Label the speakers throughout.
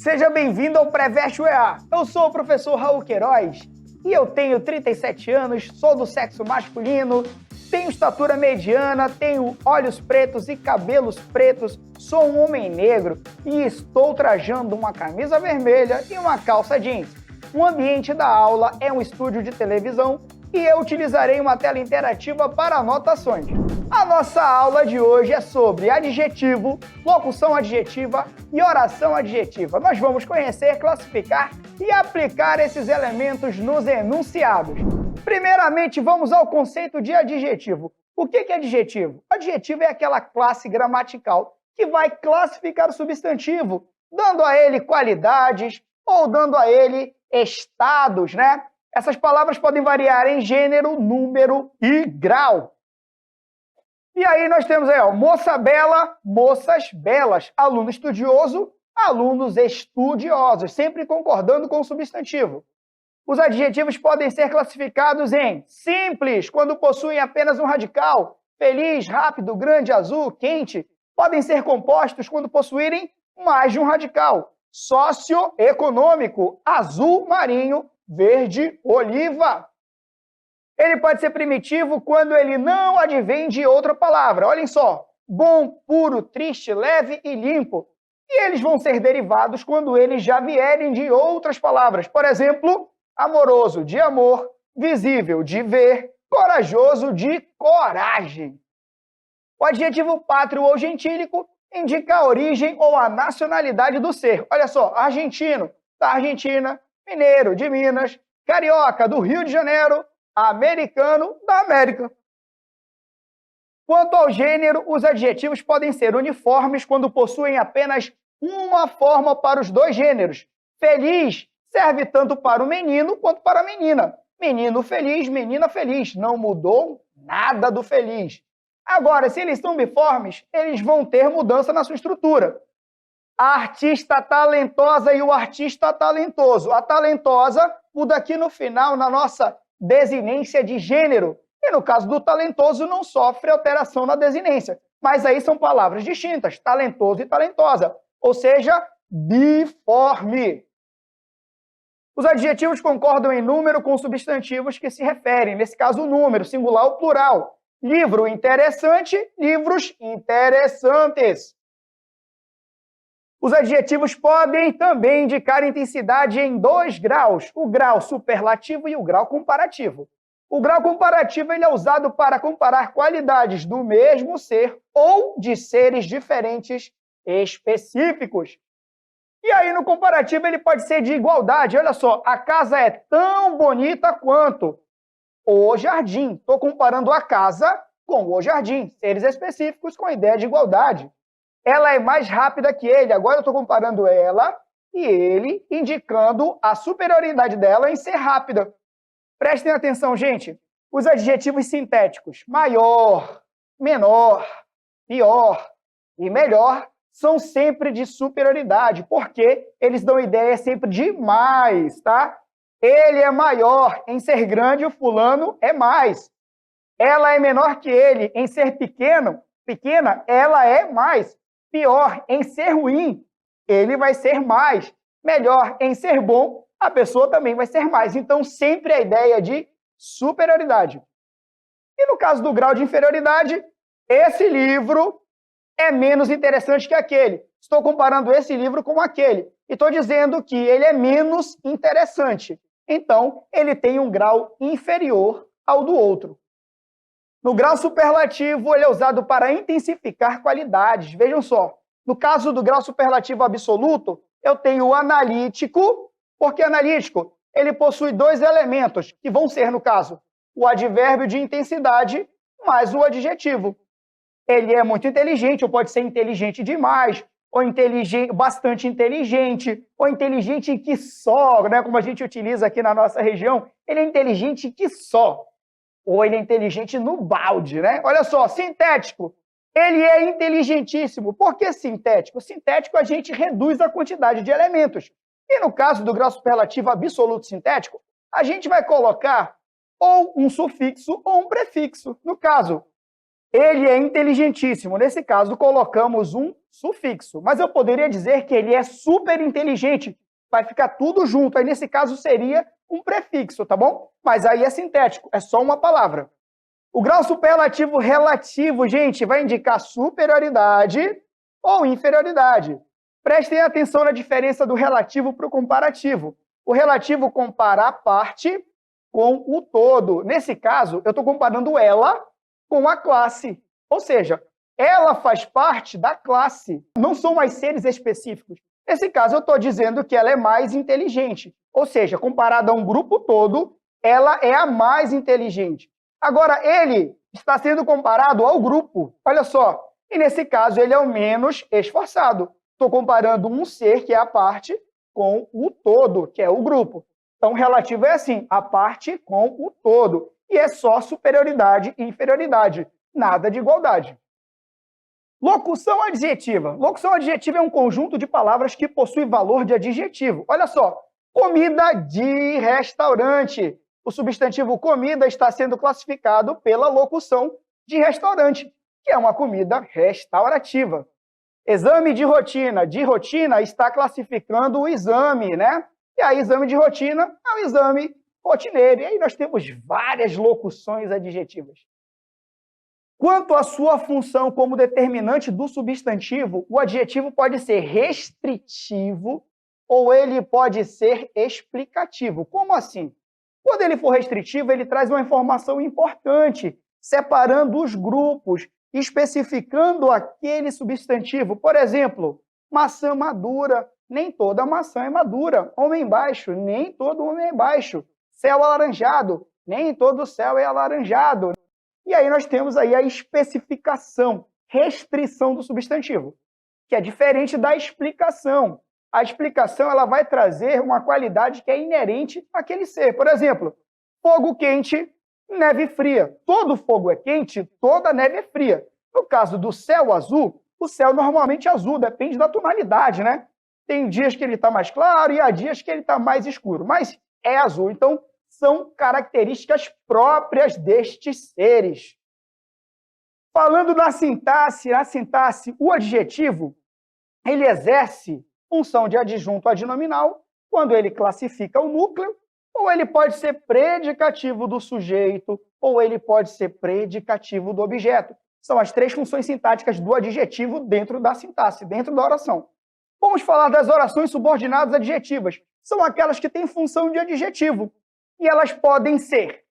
Speaker 1: Seja bem-vindo ao Preveste UEA. Eu sou o professor Raul Queiroz e eu tenho 37 anos, sou do sexo masculino, tenho estatura mediana, tenho olhos pretos e cabelos pretos, sou um homem negro e estou trajando uma camisa vermelha e uma calça jeans. O ambiente da aula é um estúdio de televisão e eu utilizarei uma tela interativa para anotações. A nossa aula de hoje é sobre adjetivo, locução adjetiva e oração adjetiva. Nós vamos conhecer, classificar e aplicar esses elementos nos enunciados. Primeiramente, vamos ao conceito de adjetivo. O que é adjetivo? Adjetivo é aquela classe gramatical que vai classificar o substantivo, dando a ele qualidades ou dando a ele estados, né? Essas palavras podem variar em gênero, número e grau. E aí nós temos aí, ó, moça bela, moças belas, aluno estudioso, alunos estudiosos, sempre concordando com o substantivo. Os adjetivos podem ser classificados em simples, quando possuem apenas um radical, feliz, rápido, grande, azul, quente. Podem ser compostos quando possuírem mais de um radical, socioeconômico, azul marinho, verde, oliva. Ele pode ser primitivo quando ele não advém de outra palavra. Olhem só, bom, puro, triste, leve e limpo. E eles vão ser derivados quando eles já vierem de outras palavras. Por exemplo, amoroso, de amor, visível, de ver, corajoso, de coragem. O adjetivo pátrio ou gentílico indica a origem ou a nacionalidade do ser. Olha só, argentino, da Argentina, mineiro, de Minas, carioca, do Rio de Janeiro, americano, da América. Quanto ao gênero, os adjetivos podem ser uniformes quando possuem apenas uma forma para os dois gêneros. Feliz serve tanto para o menino quanto para a menina. Menino feliz, menina feliz. Não mudou nada do feliz. Agora, se eles são biformes, eles vão ter mudança na sua estrutura. A artista talentosa e o artista talentoso. A talentosa muda aqui no final, na nossa desinência de gênero. E no caso do talentoso, não sofre alteração na desinência. Mas aí são palavras distintas, talentoso e talentosa. Ou seja, biforme. Os adjetivos concordam em número com substantivos que se referem. Nesse caso, o número, singular ou plural. Livro interessante, livros interessantes. Os adjetivos podem também indicar intensidade em 2 graus, o grau superlativo e o grau comparativo. O grau comparativo ele é usado para comparar qualidades do mesmo ser ou de seres diferentes específicos. E aí, no comparativo, ele pode ser de igualdade. Olha só, a casa é tão bonita quanto o jardim. Estou comparando a casa com o jardim, seres específicos com a ideia de igualdade. Ela é mais rápida que ele. Agora eu estou comparando ela e ele, indicando a superioridade dela em ser rápida. Prestem atenção, gente. Os adjetivos sintéticos maior, menor, pior e melhor são sempre de superioridade, porque eles dão ideia sempre de mais, tá? Ele é maior em ser grande, o fulano é mais. Ela é menor que ele em ser pequena, ela é mais. Pior em ser ruim, ele vai ser mais. Melhor em ser bom, a pessoa também vai ser mais. Então, sempre a ideia de superioridade. E no caso do grau de inferioridade, esse livro é menos interessante que aquele. Estou comparando esse livro com aquele. E estou dizendo que ele é menos interessante. Então, ele tem um grau inferior ao do outro. No grau superlativo, ele é usado para intensificar qualidades. Vejam só, no caso do grau superlativo absoluto, eu tenho o analítico, porque analítico, ele possui 2 elementos, que vão ser, no caso, o advérbio de intensidade mais o adjetivo. Ele é muito inteligente, ou pode ser inteligente demais, ou bastante inteligente, ou inteligente que só, né, como a gente utiliza aqui na nossa região, ele é inteligente que só. Ou ele é inteligente no balde, né? Olha só, sintético. Ele é inteligentíssimo. Por que sintético? Sintético, a gente reduz a quantidade de elementos. E no caso do grau superlativo absoluto sintético, a gente vai colocar ou um sufixo ou um prefixo. No caso, ele é inteligentíssimo. Nesse caso, colocamos um sufixo. Mas eu poderia dizer que ele é super inteligente. Vai ficar tudo junto. Aí, nesse caso, seria um prefixo, tá bom? Mas aí é sintético, é só uma palavra. O grau superlativo relativo, gente, vai indicar superioridade ou inferioridade. Prestem atenção na diferença do relativo para o comparativo. O relativo compara a parte com o todo. Nesse caso, eu estou comparando ela com a classe. Ou seja, ela faz parte da classe. Não são mais seres específicos. Nesse caso, eu estou dizendo que ela é mais inteligente. Ou seja, comparada a um grupo todo, ela é a mais inteligente. Agora, ele está sendo comparado ao grupo. Olha só. E nesse caso, ele é o menos esforçado. Estou comparando um ser, que é a parte, com o todo, que é o grupo. Então, relativo é assim, a parte com o todo. E é só superioridade e inferioridade, nada de igualdade. Locução adjetiva. Locução adjetiva é um conjunto de palavras que possui valor de adjetivo. Olha só, comida de restaurante. O substantivo comida está sendo classificado pela locução de restaurante, que é uma comida restaurativa. Exame de rotina está classificando o exame, né? E aí, exame de rotina é um exame rotineiro. E aí nós temos várias locuções adjetivas. Quanto à sua função como determinante do substantivo, o adjetivo pode ser restritivo ou ele pode ser explicativo. Como assim? Quando ele for restritivo, ele traz uma informação importante, separando os grupos, especificando aquele substantivo. Por exemplo, maçã madura, nem toda maçã é madura. Homem baixo, nem todo homem é baixo. Céu alaranjado, nem todo céu é alaranjado. E aí nós temos aí a especificação, restrição do substantivo, que é diferente da explicação. A explicação ela vai trazer uma qualidade que é inerente àquele ser. Por exemplo, fogo quente, neve fria. Todo fogo é quente, toda neve é fria. No caso do céu azul, o céu normalmente é azul, depende da tonalidade, né? Tem dias que ele está mais claro e há dias que ele está mais escuro, mas é azul. Então, são características próprias destes seres. Falando na sintaxe, o adjetivo, ele exerce função de adjunto adnominal quando ele classifica o núcleo, ou ele pode ser predicativo do sujeito, ou ele pode ser predicativo do objeto. São as três funções sintáticas do adjetivo dentro da sintaxe, dentro da oração. Vamos falar das orações subordinadas adjetivas. São aquelas que têm função de adjetivo. E elas podem ser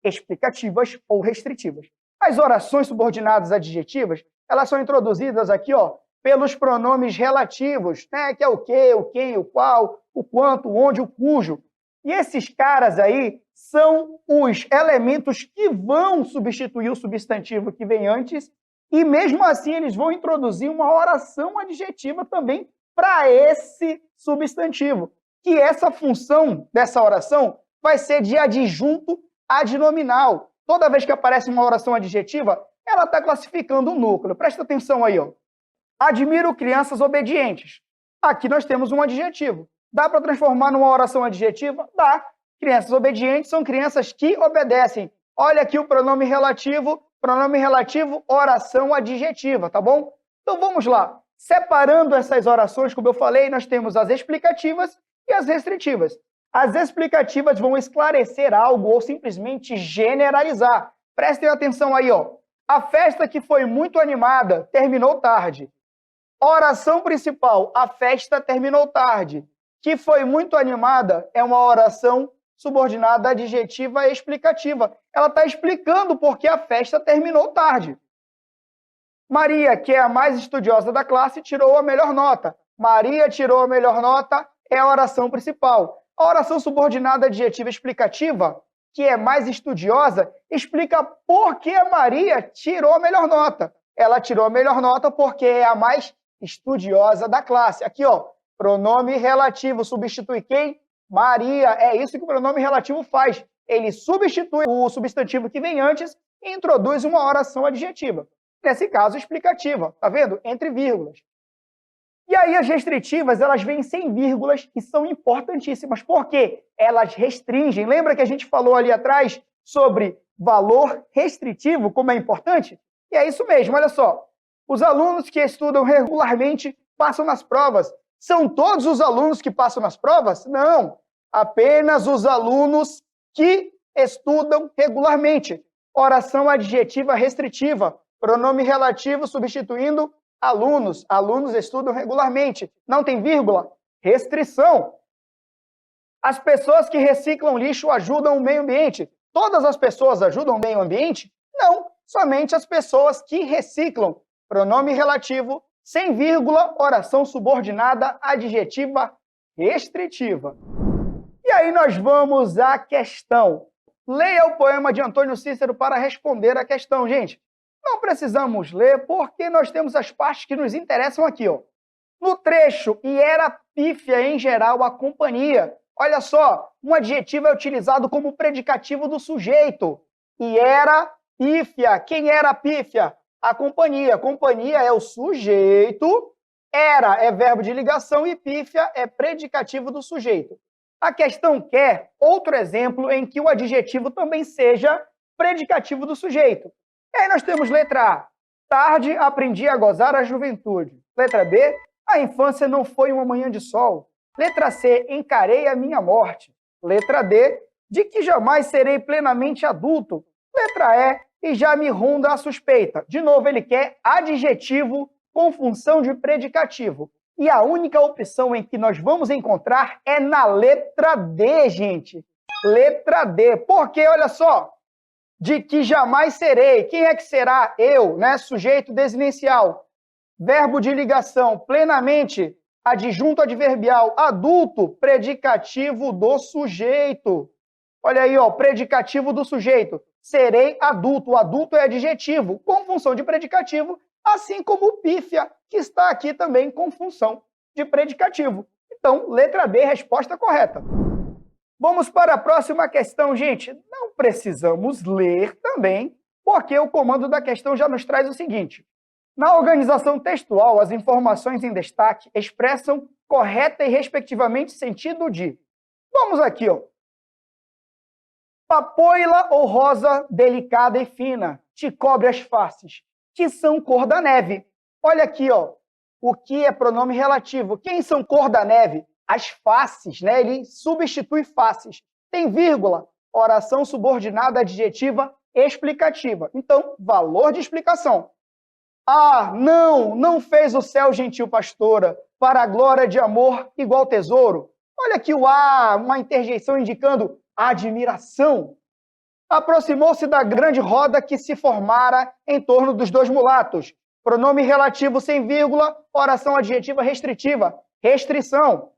Speaker 1: explicativas ou restritivas. As orações subordinadas adjetivas, elas são introduzidas aqui, ó, pelos pronomes relativos, né, que é o que, o quem, o qual, o quanto, o onde, o cujo. E esses caras aí são os elementos que vão substituir o substantivo que vem antes, e mesmo assim eles vão introduzir uma oração adjetiva também para esse substantivo, que essa função dessa oração vai ser de adjunto adnominal. Toda vez que aparece uma oração adjetiva, ela está classificando o núcleo. Presta atenção aí, ó. Admiro crianças obedientes. Aqui nós temos um adjetivo. Dá para transformar numa oração adjetiva? Dá. Crianças obedientes são crianças que obedecem. Olha aqui o pronome relativo, oração adjetiva, tá bom? Então vamos lá. Separando essas orações, como eu falei, nós temos as explicativas e as restritivas. As explicativas vão esclarecer algo ou simplesmente generalizar. Prestem atenção aí, ó. A festa que foi muito animada terminou tarde. Oração principal, a festa terminou tarde. Que foi muito animada é uma oração subordinada adjetiva e explicativa. Ela está explicando por que a festa terminou tarde. Maria, que é a mais estudiosa da classe, tirou a melhor nota. Maria tirou a melhor nota é a oração principal. A oração subordinada adjetiva explicativa, que é mais estudiosa, explica por que a Maria tirou a melhor nota. Ela tirou a melhor nota porque é a mais estudiosa da classe. Aqui, ó, pronome relativo substitui quem? Maria. É isso que o pronome relativo faz. Ele substitui o substantivo que vem antes e introduz uma oração adjetiva. Nesse caso, explicativa. Tá vendo? Entre vírgulas. E aí as restritivas, elas vêm sem vírgulas e são importantíssimas. Por quê? Elas restringem. Lembra que a gente falou ali atrás sobre valor restritivo, como é importante? E é isso mesmo, olha só. Os alunos que estudam regularmente passam nas provas. São todos os alunos que passam nas provas? Não, apenas os alunos que estudam regularmente. Oração adjetiva restritiva, pronome relativo substituindo alunos. Alunos estudam regularmente. Não tem vírgula? Restrição. As pessoas que reciclam lixo ajudam o meio ambiente. Todas as pessoas ajudam o meio ambiente? Não, somente as pessoas que reciclam. Pronome relativo, sem vírgula, oração subordinada, adjetiva restritiva. E aí nós vamos à questão. Leia o poema de Antônio Cícero para responder a questão, gente. Não precisamos ler porque nós temos as partes que nos interessam aqui, ó. No trecho, e era pífia em geral a companhia. Olha só, um adjetivo é utilizado como predicativo do sujeito. E era pífia. Quem era pífia? A companhia. Companhia é o sujeito, era é verbo de ligação e pífia é predicativo do sujeito. A questão quer outro exemplo em que o adjetivo também seja predicativo do sujeito. E aí nós temos letra A. Tarde aprendi a gozar a juventude. Letra B. A infância não foi uma manhã de sol. Letra C. Encarei a minha morte. Letra D. De que jamais serei plenamente adulto. Letra E. E já me ronda a suspeita. De novo, ele quer adjetivo com função de predicativo. E a única opção em que nós vamos encontrar é na letra D, gente. Letra D. Porque, olha só, de que jamais serei. Quem é que será? Eu, né? Sujeito desinencial. Verbo de ligação, plenamente, adjunto adverbial, adulto, predicativo do sujeito. Olha aí, ó, predicativo do sujeito. Serei adulto. O adulto é adjetivo, com função de predicativo, assim como o pífia, que está aqui também com função de predicativo. Então, letra D, resposta correta. Vamos para a próxima questão, gente. Não precisamos ler também, porque o comando da questão já nos traz o seguinte. Na organização textual, as informações em destaque expressam correta e respectivamente sentido de. Vamos aqui, ó. Papoila ou rosa delicada e fina, te cobre as faces, que são cor da neve. Olha aqui, ó, o que é pronome relativo. Quem são cor da neve? As faces, né? Ele substitui faces. Tem vírgula, oração subordinada adjetiva explicativa. Então, valor de explicação. Ah, não fez o céu gentil pastora, para a glória de amor igual tesouro. Olha aqui o A, uma interjeição indicando admiração. Aproximou-se da grande roda que se formara em torno dos dois mulatos. Pronome relativo sem vírgula, oração adjetiva restritiva, restrição.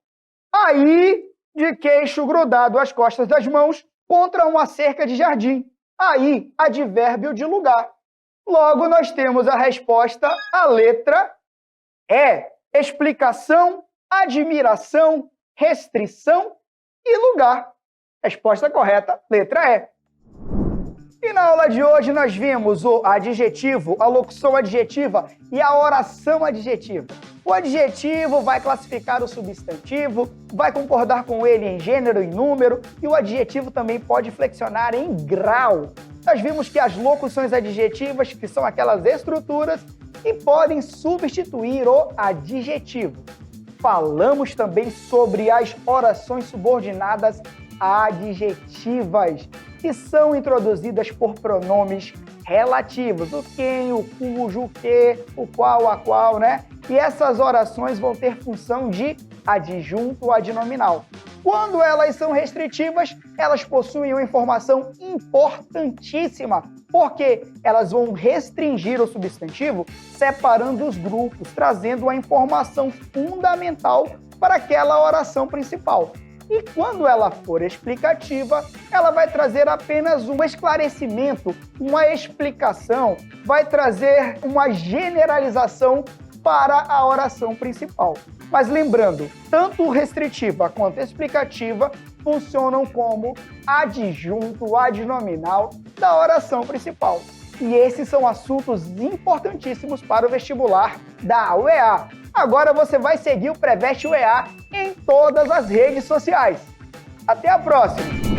Speaker 1: Aí, de queixo grudado às costas das mãos, contra uma cerca de jardim. Aí, advérbio de lugar. Logo, nós temos a resposta, a letra E. Explicação, admiração, restrição e lugar. Resposta correta, letra E. E na aula de hoje nós vimos o adjetivo, a locução adjetiva e a oração adjetiva. O adjetivo vai classificar o substantivo, vai concordar com ele em gênero e número, e o adjetivo também pode flexionar em grau. Nós vimos que as locuções adjetivas, que são aquelas estruturas, e podem substituir o adjetivo. Falamos também sobre as orações subordinadas adjetivas, que são introduzidas por pronomes relativos, o quem, o cujo, o que, o qual, a qual, né? E essas orações vão ter função de adjunto adnominal. Quando elas são restritivas, elas possuem uma informação importantíssima, porque elas vão restringir o substantivo, separando os grupos, trazendo uma informação fundamental para aquela oração principal. E quando ela for explicativa, ela vai trazer apenas um esclarecimento, uma explicação, vai trazer uma generalização para a oração principal. Mas lembrando, tanto restritiva quanto explicativa funcionam como adjunto adnominal da oração principal. E esses são assuntos importantíssimos para o vestibular da UEA. Agora você vai seguir o Preveste UEA em todas as redes sociais. Até a próxima!